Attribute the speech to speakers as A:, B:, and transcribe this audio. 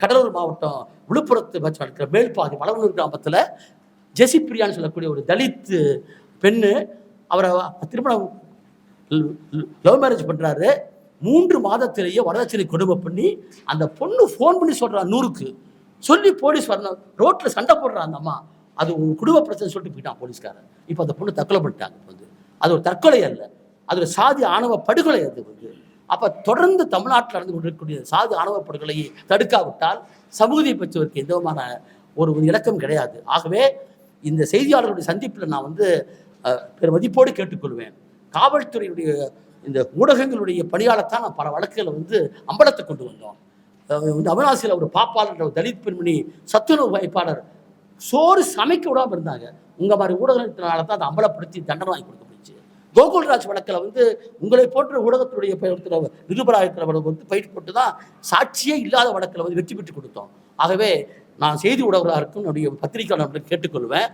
A: கடலூர் மாவட்டம் விழுப்புரத்து இருக்கிற மேல்பாதி மலவனூர் கிராமத்தில் ஜெசிப்பிரியான்னு சொல்லக்கூடிய ஒரு தலித் பெண்ணு அவரை திருமணம் லவ் மேரேஜ் பண்ணுறாரு. 3 மாதத்திலேயே வரதட்சணை கொடுமை பண்ணி அந்த பொண்ணு ஃபோன் பண்ணி சொல்கிறா 100க்கு சொல்லி போலீஸ் வரணும். ரோட்டில் சண்டை போடுறா அந்த அம்மா. அது ஒரு குடும்ப பிரச்சனை சொல்லிட்டு போயிட்டான் போலீஸ்காரன். இப்போ அந்த பொண்ணு தற்கொலை பண்ணிட்டாங்க. அது ஒரு தற்கொலை அல்ல, அது ஒரு சாதி ஆணவ படுகொலை. அது அப்போ தொடர்ந்து தமிழ்நாட்டில் நடந்து கொண்டிருக்கக்கூடிய சாதி ஆணவ படுகொலையை தடுக்காவிட்டால் சமூகத்தை பற்றுவதற்கு எந்த விதமான ஒரு இலக்கம் கிடையாது. ஆகவே இந்த செய்தியாளர்களுடைய சந்திப்பில் நான் பெருமதிப்போடு கேட்டுக்கொள்வேன். காவல்துறையுடைய இந்த ஊடகங்களுடைய பணியாளத்தான் நான் பல வழக்குகளை அம்பலத்தை கொண்டு வந்தோம். அவினாசியில் ஒரு பாப்பாளர் ஒரு தலித் பெண்மணி சத்துணவு வைப்பாளர் சோறு சமைக்க விடாமல் இருந்தாங்க. உங்கள் மாதிரி ஊடகத்தினால தான் அதை அம்பலப்படுத்தி தண்டனை வாங்கி கொடுக்க முடிச்சு. கோகுல்ராஜ் வழக்கில் உங்களை போன்ற ஊடகத்துடைய நிருபராக இருக்கிறவர்கள் பயிற்சி போட்டு தான் சாட்சியே இல்லாத வழக்கில் வெற்றி பெற்று கொடுத்தோம். ஆகவே நான் செய்தி ஊடகராக இருக்கும் என்னுடைய பத்திரிகையாளர்களுக்கு கேட்டுக்கொள்வேன்.